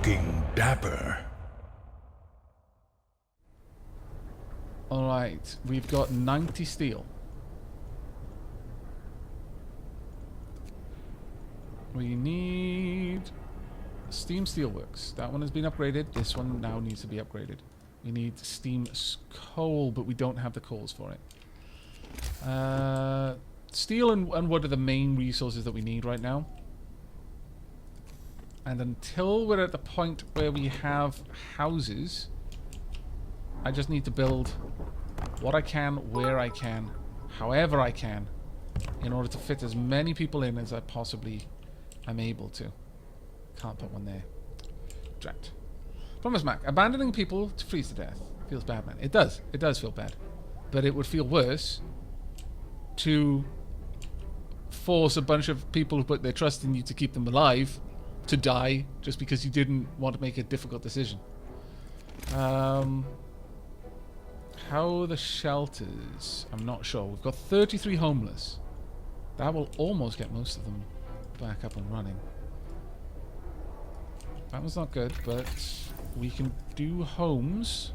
Looking dapper. Alright, we've got 90 steel. We need steam steelworks. That one has been upgraded. This one now needs to be upgraded. We need steam coal, but we don't have the coals for it. Steel and wood are the main resources that we need right now. And until we're at the point where we have houses, I just need to build what I can, where I can, however I can, in order to fit as many people in as I possibly am able to. Can't put one there. Drat. Promise Mac, abandoning people to freeze to death. Feels bad, man. It does. It does feel bad. But it would feel worse to force a bunch of people who put their trust in you to keep them alive to die just because you didn't want to make a difficult decision. How are the shelters? I'm not sure. We've got 33 homeless. That will almost get most of them back up and running. That was not good, but we can do homes.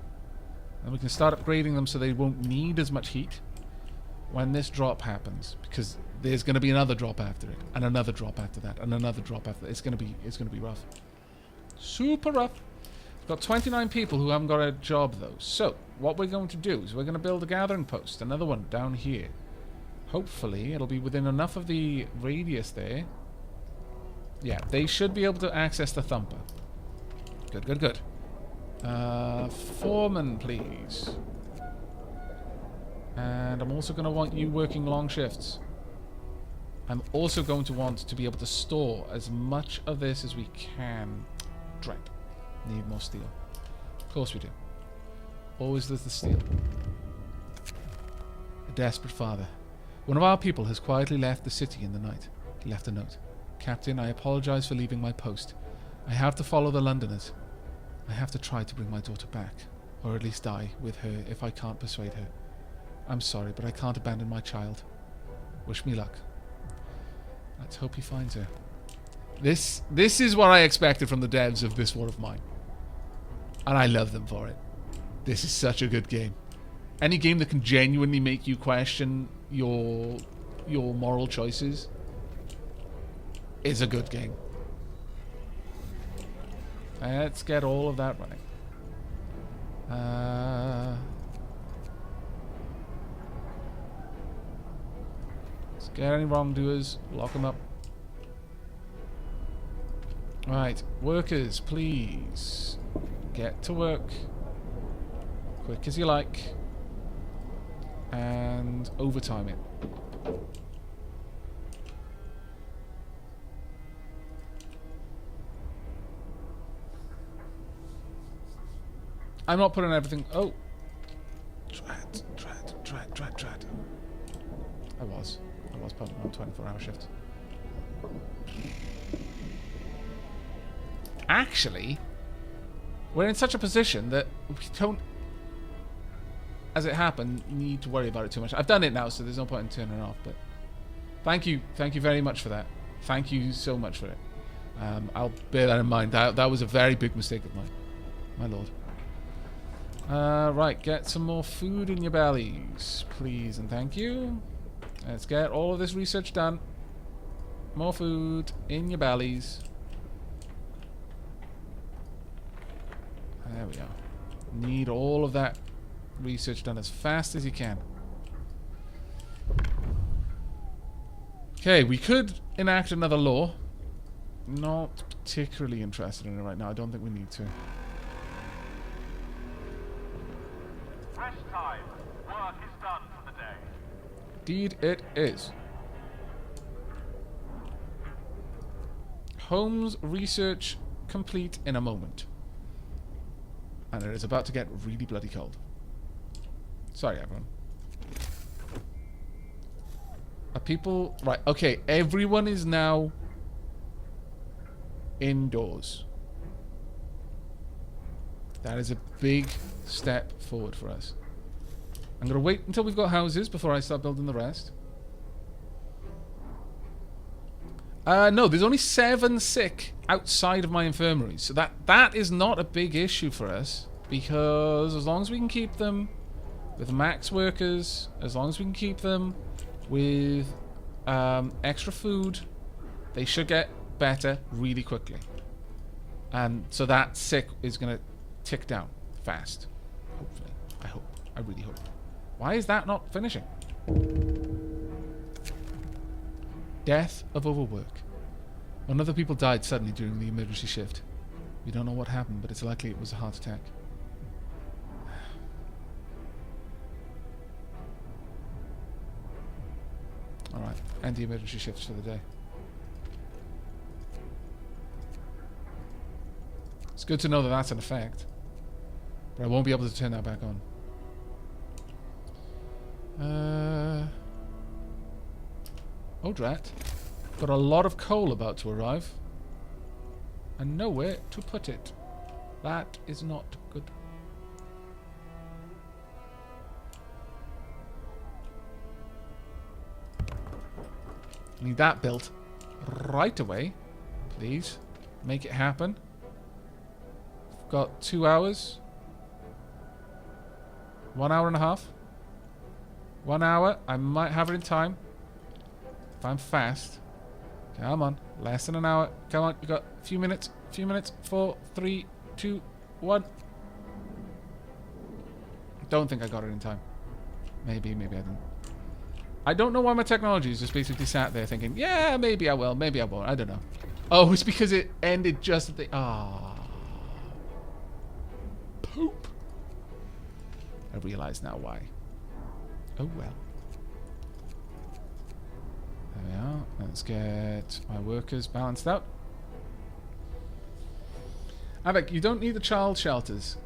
And we can start upgrading them so they won't need as much heat when this drop happens. Because there's going to be another drop after it. And another drop after that. And another drop after that. It's going to be rough. Super rough. We've got 29 people who haven't got a job, though. So, what we're going to do is we're going to build a gathering post. Another one down here. Hopefully, it'll be within enough of the radius there. Yeah, they should be able to access the thumper. Good, good, good. Foreman, please. And I'm also going to want you working long shifts. I'm also going to want to be able to store as much of this as we can. Drat. Need more steel. Of course we do. Always there's the steel. A desperate father. One of our people has quietly left the city in the night. He left a note. Captain, I apologize for leaving my post. I have to follow the Londoners. I have to try to bring my daughter back. Or at least die with her if I can't persuade her. I'm sorry, but I can't abandon my child. Wish me luck. Let's hope he finds her. This is what I expected from the devs of this war of mine. And I love them for it. This is such a good game. Any game that can genuinely make you question your moral choices is a good game. Let's get all of that running. Let's get any wrongdoers, lock them up. Right, workers, please get to work. Quick as you like. And overtime it. I'm not putting everything... Oh! Drat. I was putting on 24-hour shifts. Actually, we're in such a position that we don't, as it happened, need to worry about it too much. I've done it now, so there's no point in turning it off, but thank you very much for that. Thank you so much for it. I'll bear that in mind. That was a very big mistake of mine. My lord. Right, get some more food in your bellies, please and thank you. Let's get all of this research done. More food in your bellies. There we are. Need all of that research done as fast as you can. Okay, we could enact another law. Not particularly interested in it right now. I don't think we need to. Rest time. Work is done for the day. Indeed it is. Homes research complete in a moment. And it is about to get really bloody cold. Sorry, everyone. Are people... Right, okay. Everyone is now indoors. That is a big step forward for us. I'm going to wait until we've got houses before I start building the rest. No, there's only 7 sick outside of my infirmary. So that is not a big issue for us. Because as long as we can keep them with max workers, as long as we can keep them with extra food, they should get better really quickly. And so that sick is going to tick down fast. Hopefully. I hope. I really hope. Why is that not finishing? Death of overwork. 1 other people died suddenly during the emergency shift. We don't know what happened, but it's likely it was a heart attack. Alright, end the emergency shifts for the day. It's good to know that that's an effect. But I won't be able to turn that back on. Oh, drat. Got a lot of coal about to arrive. And nowhere to put it. That is not good. I need that built right away. Please. Make it happen. I've got 2 hours. 1 hour and a half. 1 hour. I might have it in time. If I'm fast. Come on. Less than an hour. Come on. You got a few minutes. 4, 3, 2, 1. Don't think I got it in time. Maybe I didn't. I don't know why my technology is just basically sat there thinking, yeah, maybe I will, maybe I won't. I don't know. Oh, it's because it ended just at the... Poop. I realize now why. Oh, well. There we are. Let's get my workers balanced out. Aavak, you don't need the child shelters,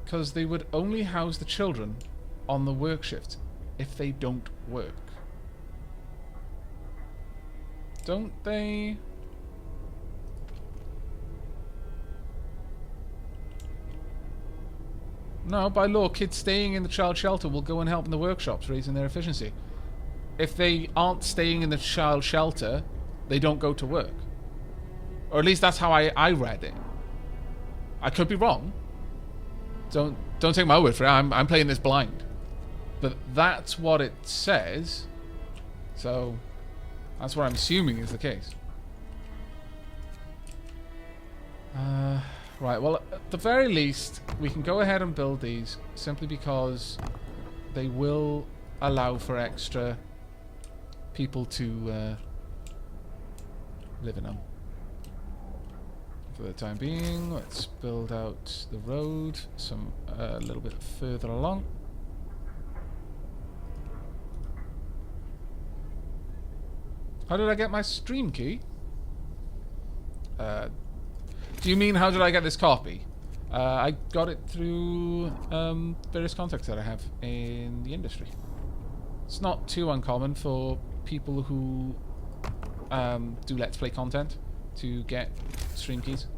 because they would only house the children on the work shift if they don't work. Don't they? No, by law, kids staying in the child shelter will go and help in the workshops, raising their efficiency. If they aren't staying in the child shelter, they don't go to work. Or at least that's how I read it. I could be wrong. Don't take my word for it. I'm playing this blind. But that's what it says. So that's what I'm assuming is the case. Right, well, at the very least, we can go ahead and build these simply because they will allow for extra people to live in them. For the time being, let's build out the road a little bit further along. How did I get my stream key? Do you mean how did I get this copy? I got it through various contacts that I have in the industry. It's not too uncommon for people who do Let's Play content to get stream keys.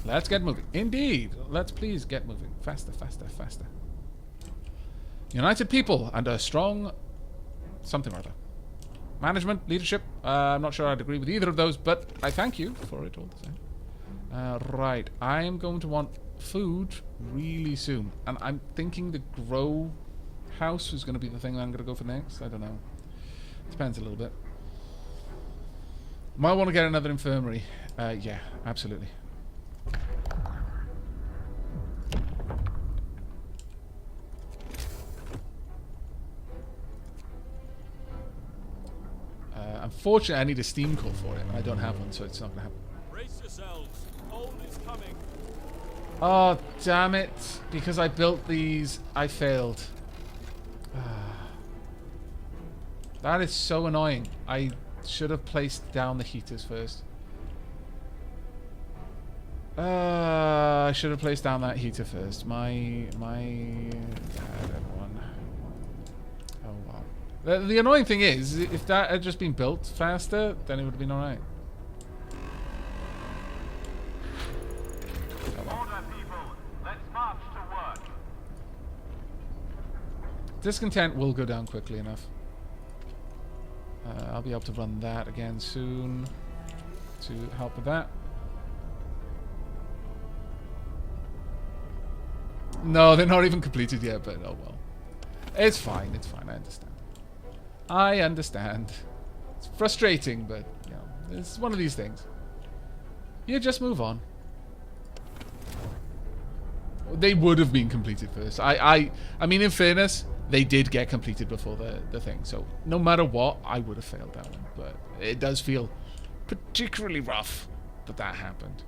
Let's get moving. Indeed. Let's please get moving. Faster, faster, faster. United people and a strong something or other. Management, leadership. I'm not sure I'd agree with either of those, but I thank you for it all the same. Right. I'm going to want food really soon. And I'm thinking the grow house is going to be the thing that I'm going to go for next. I don't know. Depends a little bit. Might want to get another infirmary. Yeah, absolutely. Unfortunately, I need a steam core for it, and I don't have one, so it's not going to happen. Brace yourselves. Cold is coming. Oh, damn it. Because I built these, I failed. That is so annoying. I should have placed down the heaters first. I should have placed down that heater first. My bad, everyone. Oh, well. The annoying thing is, if that had just been built faster, then it would have been alright. Discontent will go down quickly enough. I'll be able to run that again soon to help with that. No, they're not even completed yet, but oh well. It's fine, I understand. I understand. It's frustrating, but, you know, it's one of these things. You just move on. They would have been completed first. I mean, in fairness, they did get completed before the thing, so no matter what, I would have failed that one. But it does feel particularly rough that that happened.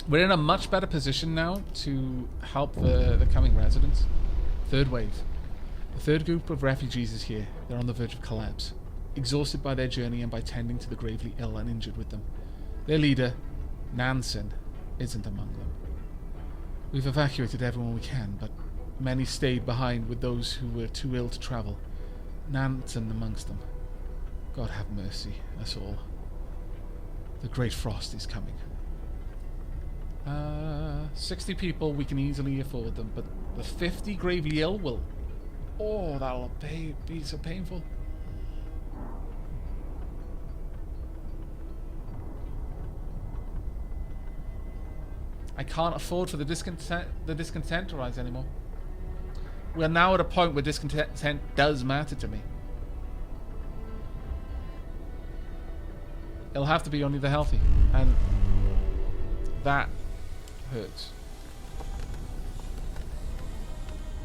We're in a much better position now to help the coming residents. Third wave. The third group of refugees is here. They're on the verge of collapse, exhausted by their journey and by tending to the gravely ill and injured with them. Their leader, Nansen, isn't among them. We've evacuated everyone we can, but many stayed behind with those who were too ill to travel. Nansen amongst them. God have mercy, us all. The Great Frost is coming. 60 people, we can easily afford them, but the 50 gravely ill will... Oh, that'll be so painful. I can't afford for the discontent to rise anymore. We're now at a point where discontent does matter to me. It'll have to be only the healthy, and that hurts.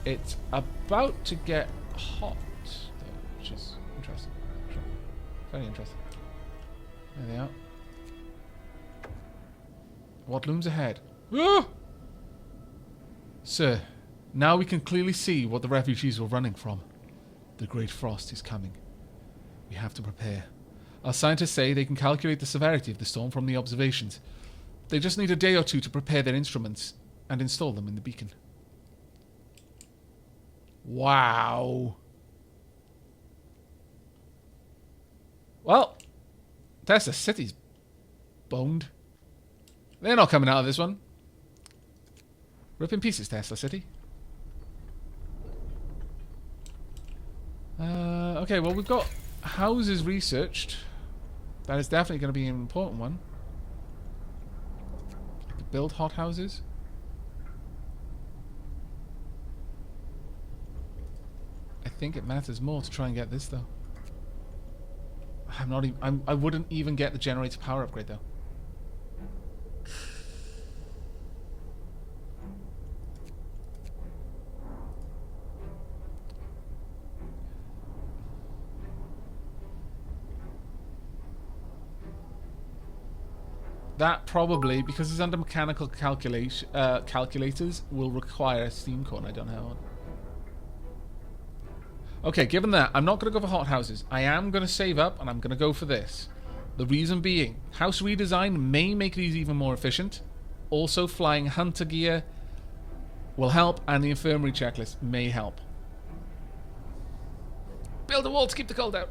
It's about to get hot, though, which is interesting. Sure. Very interesting. There they are. What looms ahead? Ah! Sir, now we can clearly see what the refugees were running from. The Great Frost is coming. We have to prepare. Our scientists say they can calculate the severity of the storm from the observations. They just need a day or two to prepare their instruments and install them in the beacon. Wow. Well, Tesla City's boned. They're not coming out of this one. Rip in pieces, Tesla City. Okay, well, we've got houses researched. That is definitely going to be an important one. I could build hot houses. I think it matters more to try and get this, though. I'm not even... I wouldn't even get the generator power upgrade, though. That probably, because it's under mechanical calculators, will require a steam core, and I don't have one. Okay, given that, I'm not going to go for hot houses. I am going to save up, and I'm going to go for this. The reason being, house redesign may make these even more efficient. Also, flying hunter gear will help, and the infirmary checklist may help. Build a wall to keep the cold out.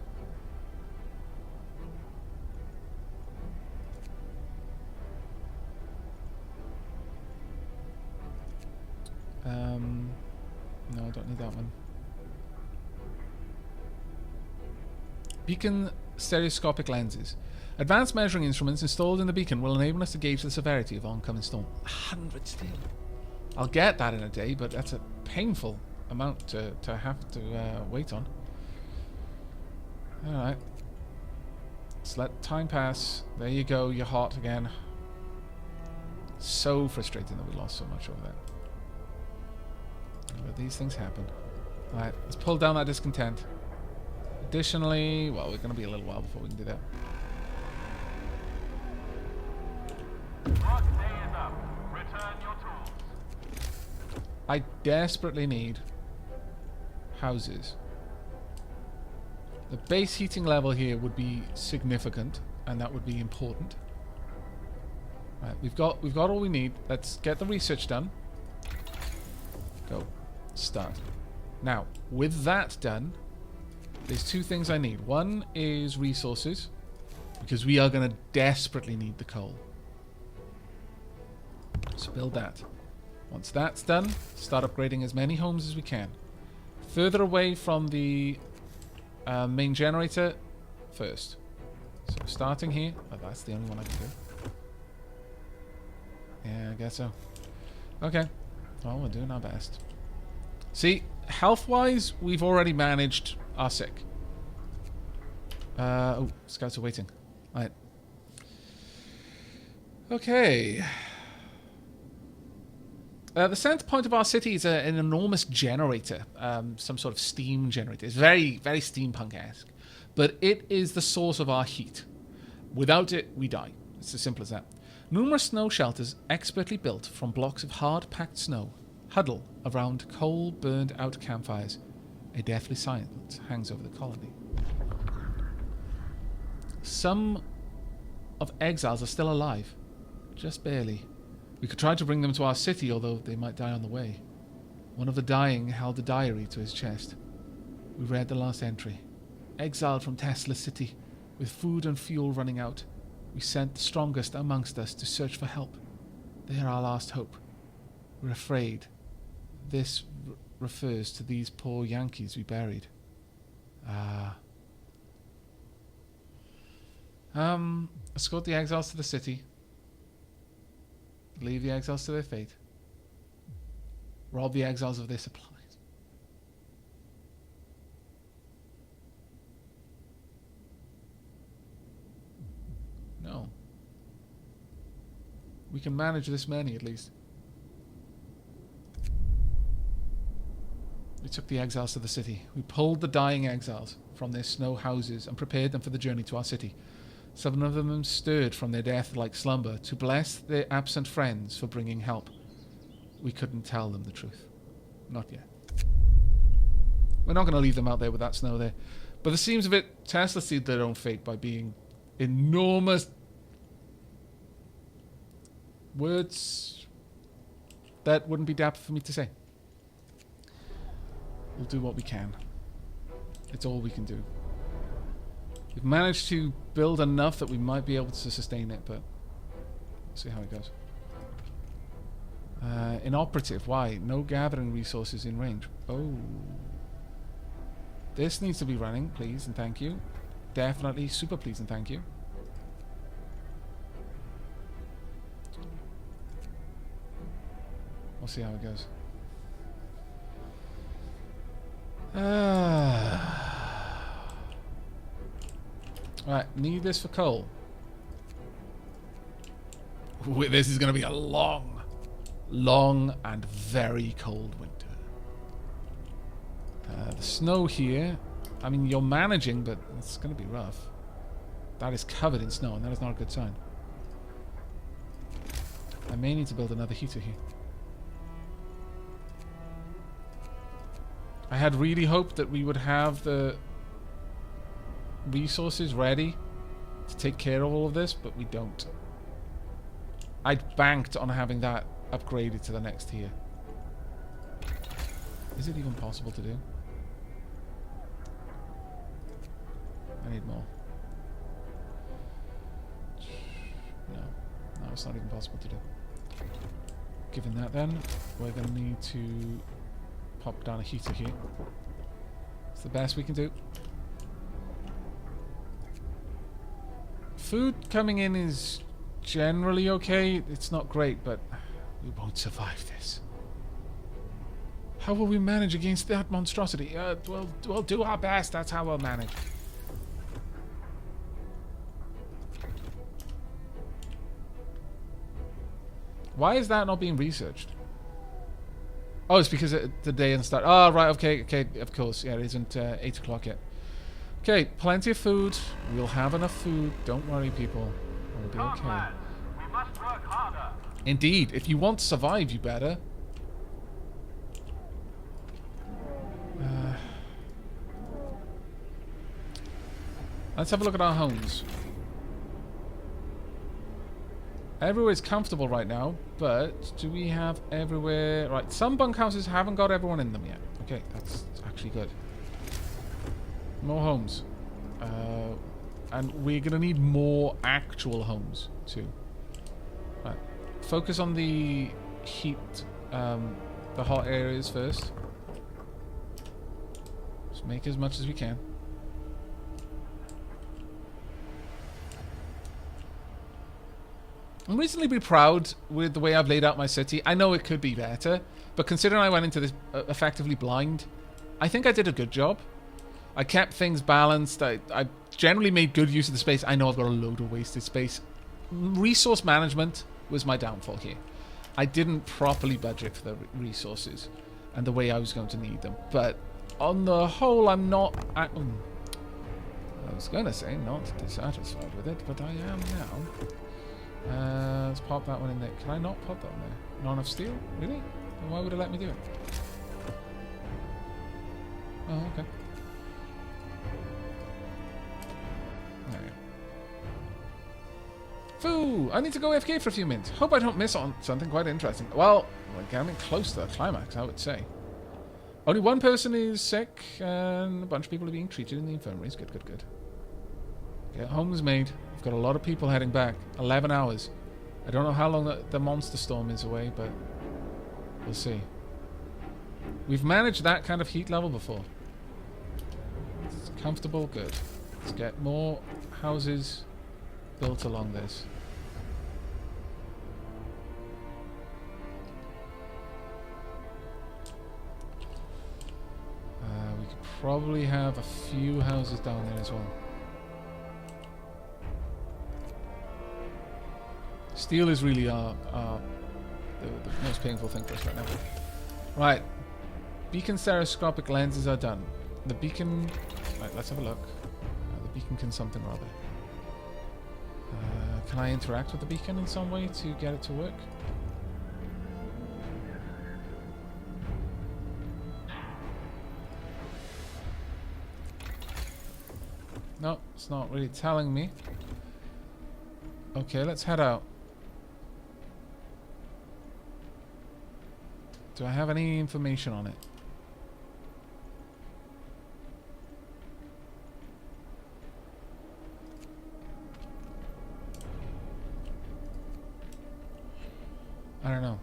No, I don't need that one. Beacon stereoscopic lenses. Advanced measuring instruments installed in the beacon will enable us to gauge the severity of oncoming storm. 100 steel. I'll get that in a day, but that's a painful amount to have to wait on. Alright. Let's let time pass. There you go, you're hot again. So frustrating that we lost so much over that. But these things happen. Alright, let's pull down that discontent. Additionally, well, we're going to be a little while before we can do that. Work day is up. Return your tools. I desperately need houses. The base heating level here would be significant, and that would be important. Right, we've got all we need. Let's get the research done. Go. Start. Now, with that done, there's two things I need. One is resources, because we are going to desperately need the coal. So build that. Once that's done, start upgrading as many homes as we can. Further away from the main generator first. So starting here. Oh, that's the only one I can do. Yeah, I guess so. Okay. Well, we're doing our best. See, health-wise, we've already managed our sick. Oh, scouts are waiting. Alright. Okay. The center point of our city is an enormous generator. Some sort of steam generator. It's very, very steampunk-esque. But it is the source of our heat. Without it, we die. It's as simple as that. Numerous snow shelters, expertly built from blocks of hard-packed snow, huddle around coal burned-out campfires. A deathly silence hangs over the colony. Some of exiles are still alive. Just barely. We could try to bring them to our city, although they might die on the way. One of the dying held a diary to his chest. We read the last entry. Exiled from Tesla City, with food and fuel running out, we sent the strongest amongst us to search for help. They are our last hope. We're afraid. This refers to these poor Yankees we buried. Escort the exiles to the city. Leave the exiles to their fate. Rob the exiles of their supplies. No. We can manage this many at least. We took the exiles to the city. We pulled the dying exiles from their snow houses and prepared them for the journey to our city. Some of them stirred from their death-like slumber to bless their absent friends for bringing help. We couldn't tell them the truth. Not yet. We're not going to leave them out there with that snow there. But the seams of it, Tesla sealed their own fate by being enormous words that wouldn't be dapper for me to say. We'll do what we can. It's all we can do. We've managed to build enough that we might be able to sustain it, but we'll see how it goes. Inoperative. Why? No gathering resources in range. Oh. This needs to be running, please and thank you. Definitely super please and thank you. We'll see how it goes. Right, need this for coal. This is going to be a long and very cold winter. The snow here, I mean, you're managing, but it's going to be rough. That is covered in snow, and that is not a good sign. I may need to build another heater here. I had really hoped that we would have the resources ready to take care of all of this, but we don't. I'd banked on having that upgraded to the next tier. Is it even possible to do? I need more. No, it's not even possible to do. Given that then, we're going to need to pop down a heater here. It's the best we can do. Food coming in is generally okay. It's not great, but we won't survive this. How will we manage against that monstrosity? We'll do our best. That's how we'll manage. Why is that not being researched? Oh, it's because the day and start. Oh, right. Okay. Of course. Yeah, it isn't 8 o'clock yet. Okay, plenty of food. We'll have enough food. Don't worry, people. We'll be okay. Lads, we must work harder. Indeed. If you want to survive, you better. Let's have a look at our homes. Everywhere's comfortable right now, but do we have everywhere... Right, some bunkhouses haven't got everyone in them yet. Okay, that's actually good. More homes. And we're going to need more actual homes, too. Right. Focus on the heat the hot areas first. Just make as much as we can. I'm reasonably proud with the way I've laid out my city. I know it could be better, but considering I went into this effectively blind, I think I did a good job. I kept things balanced. I generally made good use of the space. I know I've got a load of wasted space. Resource management was my downfall here. I didn't properly budget for the resources and the way I was going to need them. But on the whole, I'm not... I was going to say not dissatisfied with it, but I am now. Let's pop that one in there. Can I not pop that in there? Not enough steel? Really? Then why would it let me do it? Oh, okay. There we go. Foo! I need to go AFK for a few minutes. Hope I don't miss on something quite interesting. Well, we're getting close to the climax, I would say. Only one person is sick, and a bunch of people are being treated in the infirmaries. Good, good, good. Get homes made. We've got a lot of people heading back. 11 hours. I don't know how long the monster storm is away, but we'll see. We've managed that kind of heat level before. It's comfortable, good. Let's get more houses built along this. We could probably have a few houses down there as well. Steel is really the most painful thing for us right now. Right. Beacon stereoscopic lenses are done. The beacon... Right, let's have a look. The beacon can something or other. Can I interact with the beacon in some way to get it to work? No, it's not really telling me. Okay, let's head out. Do I have any information on it? I don't know.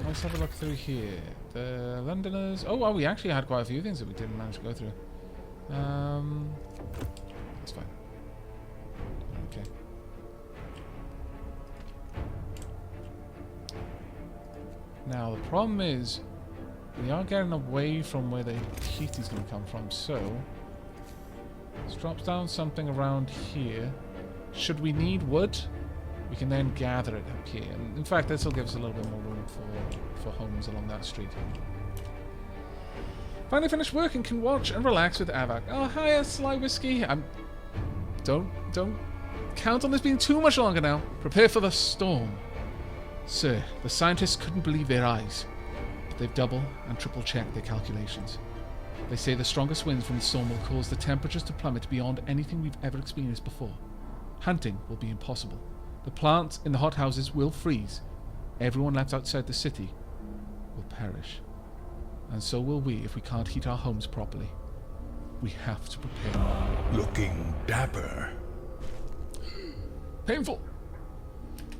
Let's have a look through here. The Londoners... Oh, well, we actually had quite a few things that we didn't manage to go through. That's fine. Okay. Now, the problem is, we are getting away from where the heat is going to come from, so... Let's drop down something around here. Should we need wood, we can then gather it up here. And in fact, this will give us a little bit more room for homes along that street. Finally finished work and can watch and relax with Aavak. Oh, hiya, Sly Whiskey. Don't count on this being too much longer now. Prepare for the storm. Sir, the scientists couldn't believe their eyes, but they've double and triple checked their calculations. They say the strongest winds from the storm will cause the temperatures to plummet beyond anything we've ever experienced before. Hunting will be impossible. The plants in the hothouses will freeze. Everyone left outside the city will perish. And so will we if we can't heat our homes properly. We have to prepare. Looking dapper. Painful.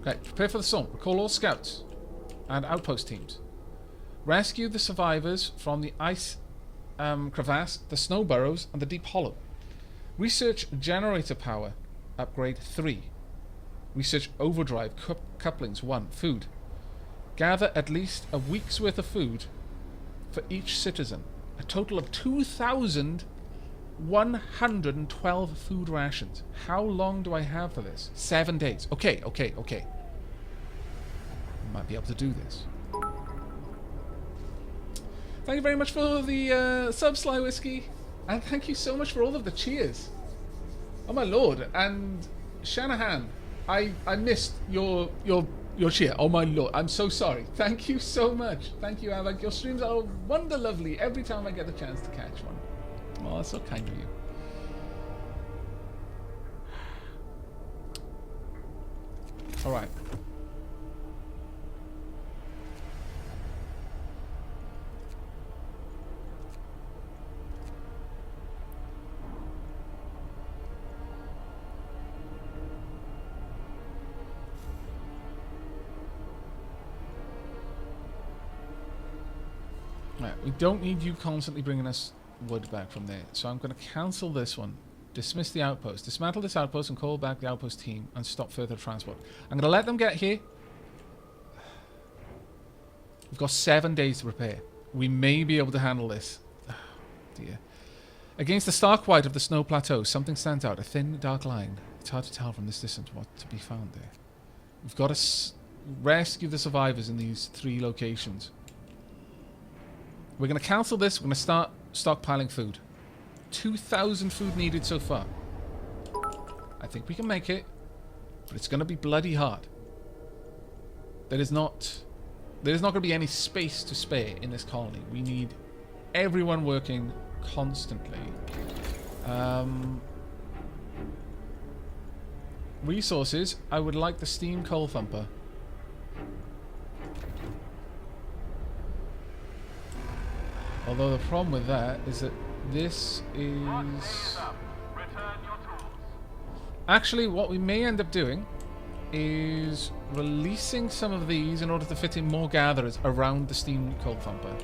Okay, prepare for the storm. Recall all scouts and outpost teams. Rescue the survivors from the ice crevasse, the snow burrows, and the deep hollow. Research generator power. Upgrade 3. Research overdrive couplings 1. Food. Gather at least a week's worth of food for each citizen. A total of 2,112 food rations. How long do I have for this? 7 days. Okay. Might be able to do this. Thank you very much for the sub, Sly Whiskey. And thank you so much for all of the cheers. Oh my lord. And Shanahan, I missed your cheer. Oh my lord. I'm so sorry. Thank you so much. Thank you, Aavak. Your streams are wonder lovely every time I get the chance to catch one. Oh, that's so kind of you. Alright. Right, we don't need you constantly bringing us wood back from there. So I'm going to cancel this one. Dismiss the outpost. Dismantle this outpost and call back the outpost team and stop further transport. I'm going to let them get here. We've got 7 days to prepare. We may be able to handle this. Oh, dear. Against the stark white of the snow plateau, something stands out. A thin, dark line. It's hard to tell from this distance what to be found there. We've got to rescue the survivors in these 3 locations. We're going to cancel this. We're going to start stockpiling food. 2,000 food needed so far. I think we can make it, but it's going to be bloody hard. There's not going to be any space to spare in this colony. We need everyone working constantly. Resources. I would like the steam coal thumper. Although the problem with that is that this is... Actually, what we may end up doing is releasing some of these in order to fit in more gatherers around the steam coal thumper.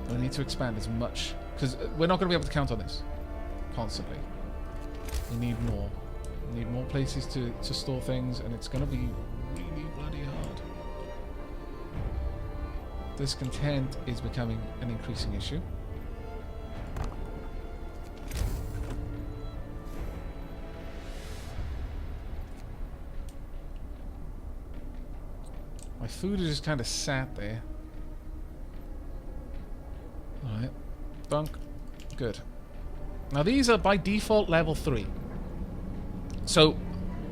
We need to expand as much, because we're not going to be able to count on this constantly. We need more. We need more places to store things, and it's going to be really bloody hard. Discontent is becoming an increasing issue. My food is just kind of sat there. Alright. Bunk. Good. Now these are by default level 3. So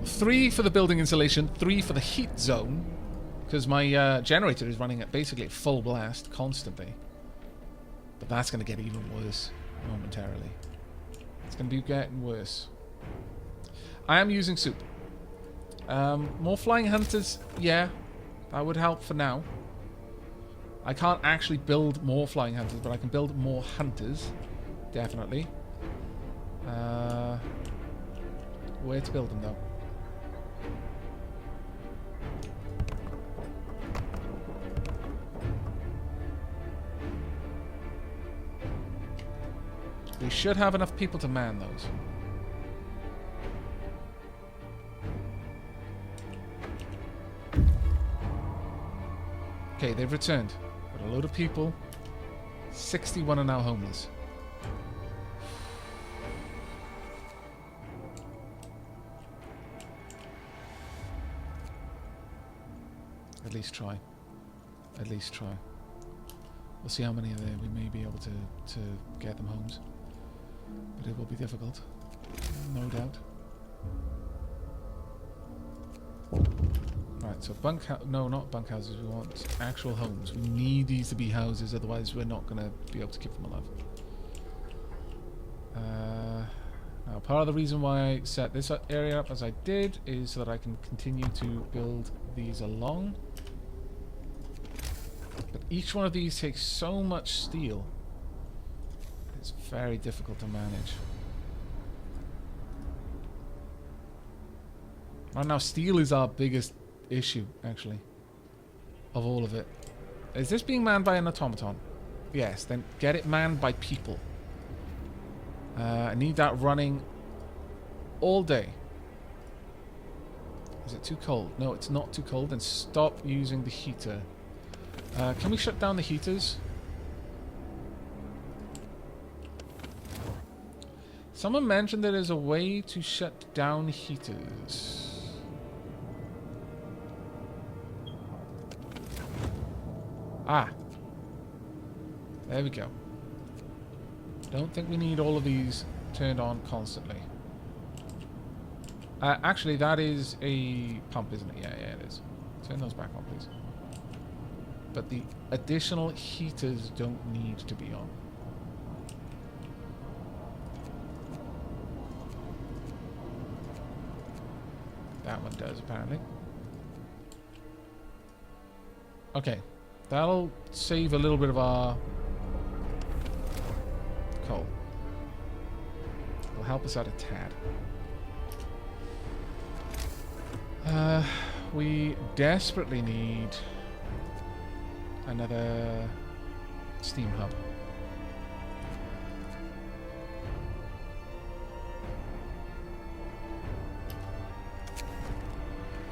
3 for the building insulation, 3 for the heat zone. Because my generator is running at basically full blast constantly. But that's going to get even worse momentarily. It's going to be getting worse. I am using soup. More flying hunters, yeah. That would help for now. I can't actually build more flying hunters, but I can build more hunters. Definitely. Where to build them, though? We should have enough people to man those. Okay, they've returned. Got a load of people. 61 are now homeless. At least try. At least try. We'll see how many are there. We may be able to get them homes. But it will be difficult. No doubt. Right, so no, not bunkhouses. We want actual homes. We need these to be houses, otherwise we're not going to be able to keep them alive. Now, part of the reason why I set this area up as I did is so that I can continue to build these along. But each one of these takes so much steel. It's very difficult to manage. Right now, steel is our biggest issue, actually, of all of it. Is this being manned by an automaton? Yes, then get it manned by people. I need that running all day. Is it too cold? No, it's not too cold. Then stop using the heater. Can we shut down the heaters? Someone mentioned there is a way to shut down heaters. Ah. There we go. Don't think we need all of these turned on constantly. Actually, that is a pump, isn't it? Yeah, it is. Turn those back on, please. But the additional heaters don't need to be on. That one does, apparently. Okay. That'll save a little bit of our coal. It'll help us out a tad. We desperately need another steam hub.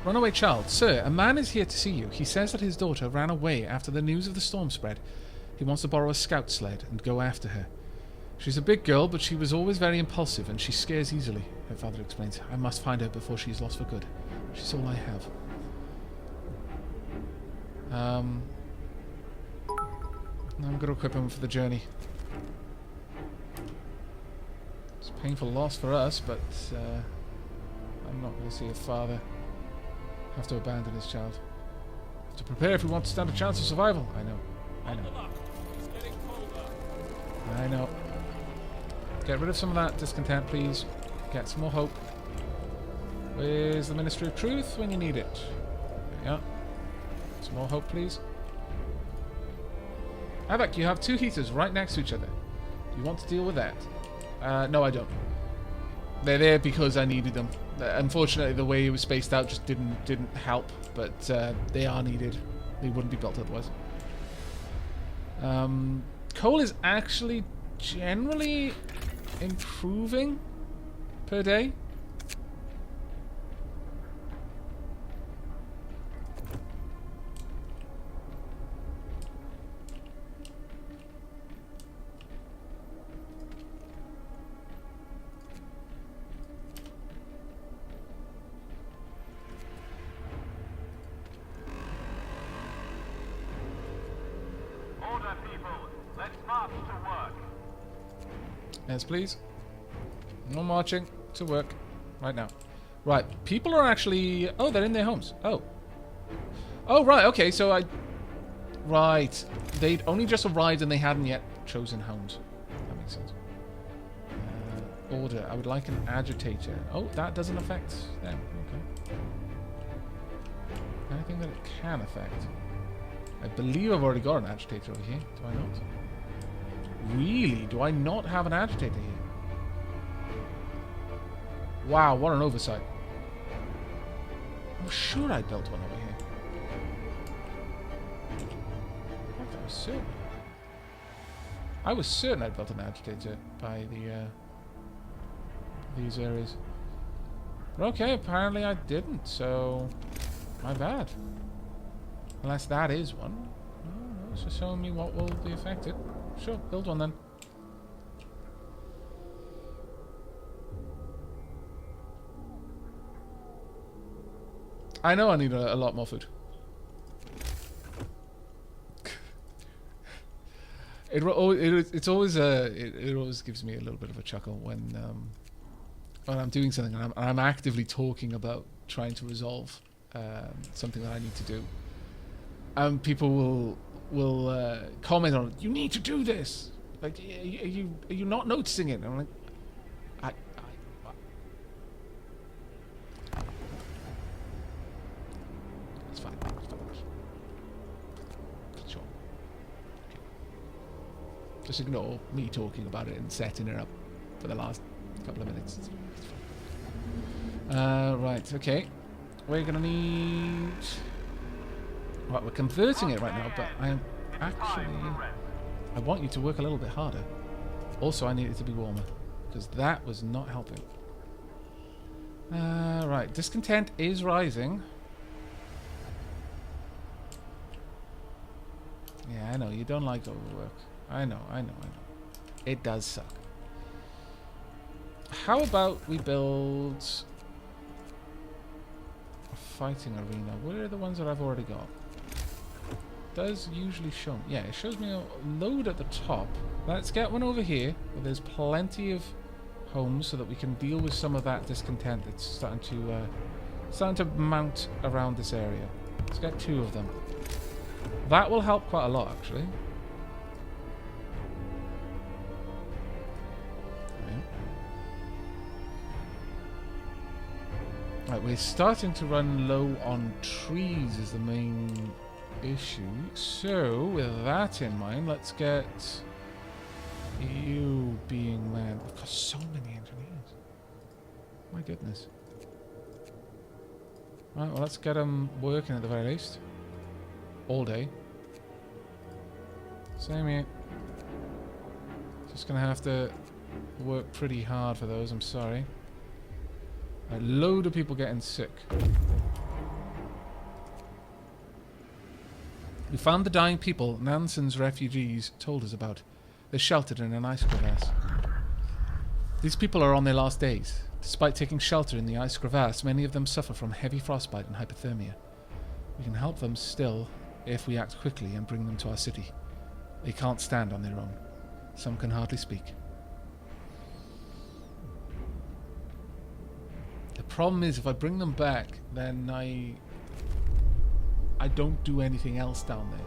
Runaway child. Sir, a man is here to see you. He says that his daughter ran away after the news of the storm spread. He wants to borrow a scout sled and go after her. She's a big girl, but she was always very impulsive and she scares easily, her father explains. I must find her before she's lost for good. She's all I have. I'm going to equip him for the journey. It's a painful loss for us, but I'm not going to see a father have to abandon his child. Have to prepare if we want to stand a chance of survival. I know. I know. It's getting colder. I know. Get rid of some of that discontent, please. Get some more hope. Where's the Ministry of Truth when you need it? There we are. Some more hope, please. Aavak, you have 2 heaters right next to each other. Do you want to deal with that? No, I don't. They're there because I needed them. Unfortunately, the way it was spaced out just didn't help, but they are needed. They wouldn't be built otherwise. Coal is actually generally improving per day. Order, people. Let's march to work. Yes, please. No marching to work right now. Right, people are actually... Oh, they're in their homes. Oh. Oh, right, okay, so I... Right. They'd only just arrived and they hadn't yet chosen homes. That makes sense. Order. I would like an agitator. Oh, that doesn't affect them. Okay. Anything that it can affect. I believe I've already got an agitator over here. Do I not? Really? Do I not have an agitator here? Wow, what an oversight. I'm sure I built one over here. I was certain. I was certain I built an agitator by the these areas. But okay, apparently I didn't, so my bad. Unless that is one. Oh, it's just showing me what will be affected. Sure, build one then. I know I need a lot more food. It always gives me a little bit of a chuckle when I'm doing something and I'm actively talking about trying to resolve something that I need to do. And people will comment on it. You need to do this. Like, are you not noticing it? And I'm like, it's fine. Sure. Okay. Just ignore me talking about it and setting it up for the last couple of minutes. It's fine. Right. Okay. We're gonna need. Right, we're converting it right now, but I am actually... I want you to work a little bit harder. Also, I need it to be warmer, because that was not helping. Right, discontent is rising. Yeah, I know, you don't like overwork. I know. It does suck. How about we build a fighting arena? Where are the ones that I've already got? Does usually show. Yeah, it shows me a load at the top. Let's get one over here where there's plenty of homes so that we can deal with some of that discontent that's starting to mount around this area. Let's get 2 of them. That will help quite a lot, actually. Right, we're starting to run low on trees is the main issue. So, with that in mind, let's get you being man. We've got so many engineers. My goodness. Right, well, let's get them working at the very least. All day. Same here. Just gonna have to work pretty hard for those, I'm sorry. A load of people getting sick. We found the dying people Nansen's refugees told us about. They're sheltered in an ice crevasse. These people are on their last days. Despite taking shelter in the ice crevasse, many of them suffer from heavy frostbite and hypothermia. We can help them still if we act quickly and bring them to our city. They can't stand on their own. Some can hardly speak. The problem is, if I bring them back, then I don't do anything else down there.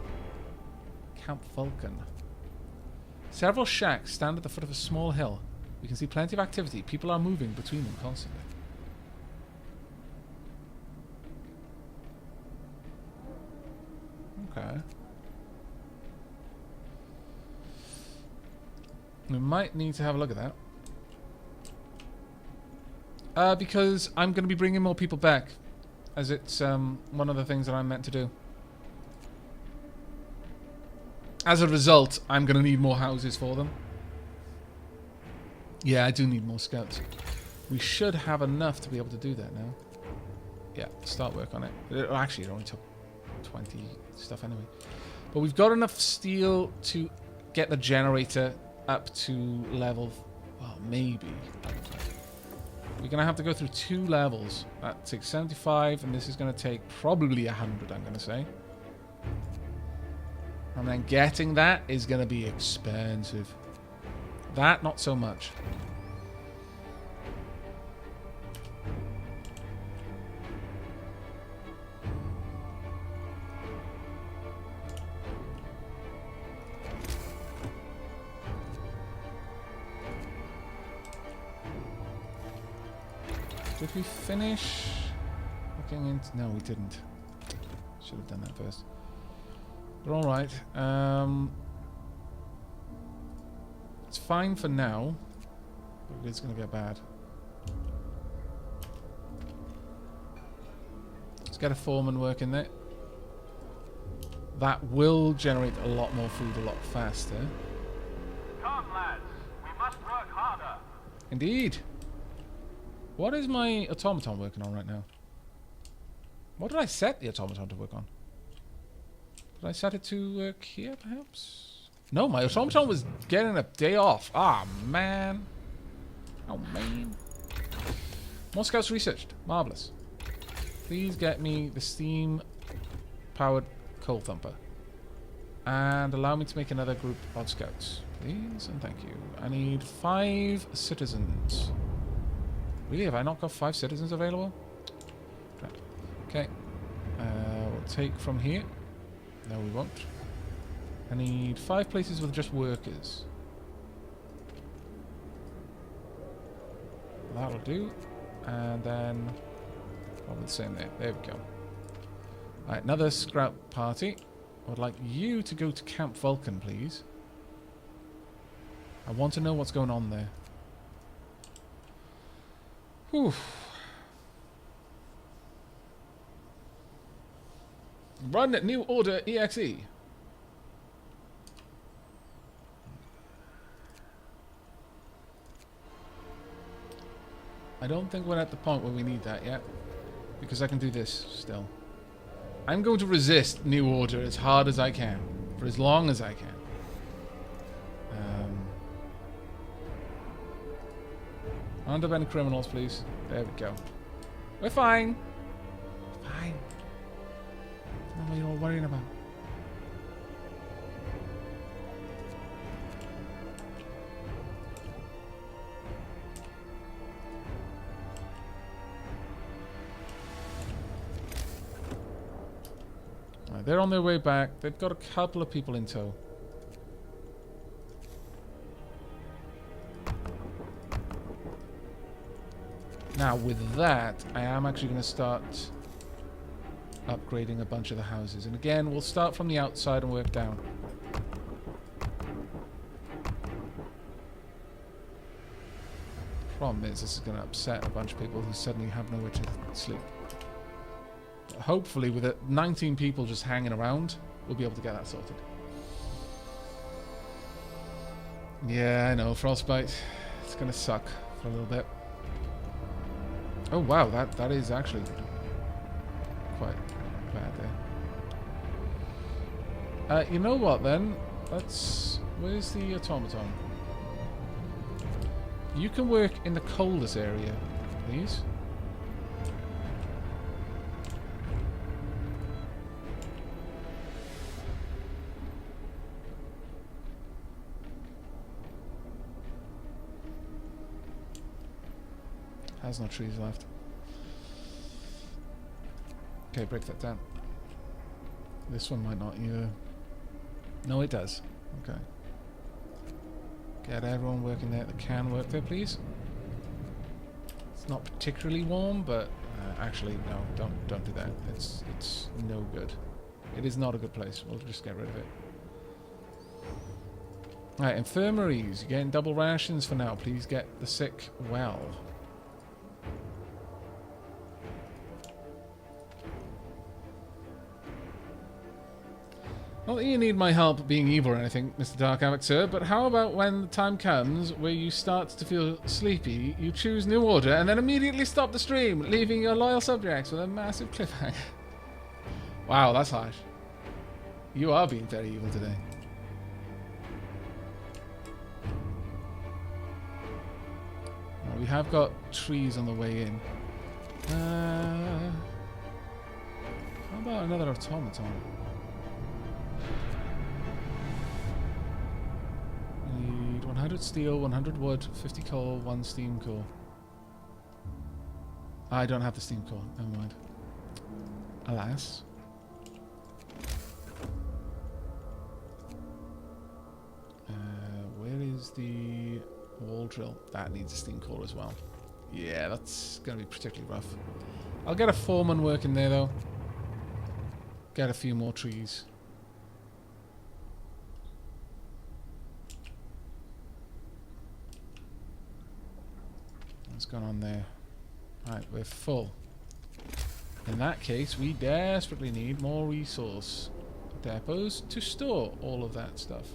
Camp Vulcan. Several shacks stand at the foot of a small hill. We can see plenty of activity. People are moving between them constantly. Okay. We might need to have a look at that. Because I'm going to be bringing more people back. As it's one of the things that I'm meant to do. As a result, I'm going to need more houses for them. Yeah, I do need more scouts. We should have enough to be able to do that now. Yeah, start work on it. Actually, it only took 20 stuff anyway. But we've got enough steel to get the generator up to level... Well, maybe. We're going to have to go through 2 levels. That takes 75, and this is going to take probably 100, I'm going to say. And then getting that is going to be expensive. That, not so much. Did we finish looking into... No, we didn't. Should have done that first. But alright. It's fine for now. But it's going to get bad. Let's get a foreman working there. That will generate a lot more food a lot faster. Come, lads. We must work harder. Indeed. What is my automaton working on right now? What did I set the automaton to work on? Did I set it to work here, perhaps? No, my automaton was getting a day off. Ah, man. Oh, man. More scouts researched. Marvellous. Please get me the steam-powered coal thumper. And allow me to make another group of scouts. Please and thank you. I need 5 citizens. Really? Have I not got 5 citizens available? Okay. We'll take from here. No, we won't. I need 5 places with just workers. That'll do. And then... probably the same there. There we go. Alright, another scout party. I would like you to go to Camp Vulcan, please. I want to know what's going on there. Whew. Run New Order EXE. I don't think we're at the point where we need that yet. Because I can do this still. I'm going to resist New Order as hard as I can. For as long as I can. Underband criminals, please. There we go. We're fine. Fine. That's what you're all worrying about. Right, they're on their way back. They've got a couple of people in tow. Now, with that, I am actually going to start upgrading a bunch of the houses. And again, we'll start from the outside and work down. Problem is, this is going to upset a bunch of people who suddenly have nowhere to sleep. But hopefully, with 19 people just hanging around, we'll be able to get that sorted. Yeah, I know. Frostbite. It's gonna suck for a little bit. Oh wow, that is actually quite bad there. You know what then? Where's the automaton? You can work in the coldest area, please. Has no trees left. Okay, break that down. This one might not either. No, it does. Okay. Get everyone working there that can work there, please. It's not particularly warm, but actually, no, don't do that. It's no good. It is not a good place. We'll just get rid of it. Alright, infirmaries. You're getting double rations for now. Please get the sick well. Not that you need my help being evil or anything, Mr. Dark Aavak, sir, but how about when the time comes where you start to feel sleepy, you choose New Order, and then immediately stop the stream, leaving your loyal subjects with a massive cliffhanger? Wow, that's harsh. You are being very evil today. Well, we have got trees on the way in. How about another automaton? Need 100 steel, 100 wood, 50 coal, 1 steam core. I don't have the steam core, never mind. Alas. Where is the wall drill? That needs a steam core as well. Yeah, that's going to be particularly rough. I'll get a foreman working there though. Get a few more trees. What's going on there? Right, we're full. In that case, we desperately need more resource depots to store all of that stuff.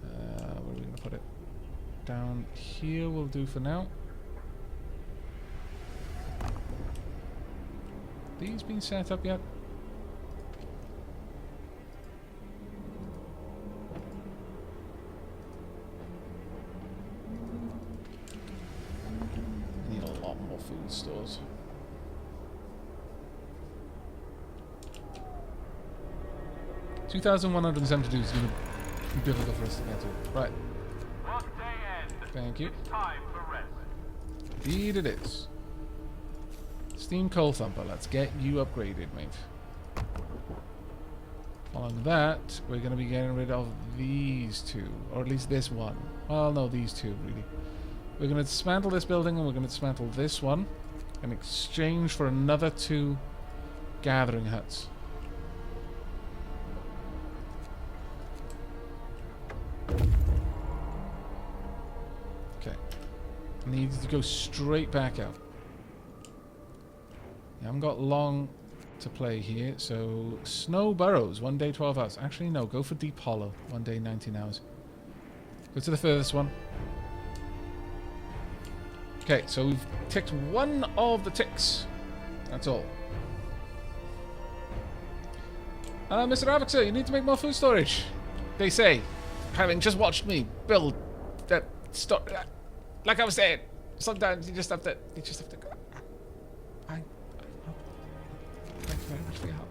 Where are we going to put it? Down here will do for now. These been set up yet? Need a lot more food stores. $2,172 is going to be difficult for us to get to. Right. Workday end. Thank you. It's time for rest. Indeed it is. Steam Coal Thumper, let's get you upgraded, mate. Following that, we're going to be getting rid of these two, or at least this one. Well, no, these two, really. We're going to dismantle this building, and we're going to dismantle this one in exchange for another 2 gathering huts. Okay. Needs to go straight back out. I haven't got long to play here, so Snow Burrows, 1 day 12 hours. Actually, no, go for Deep Hollow, 1 day 19 hours. Go to the furthest one. Okay, so we've ticked 1 of the ticks. That's all. Mr. Aavak, sir, you need to make more food storage. They say, having just watched me build that like I was saying, sometimes you just have to. Thank you very much for your help.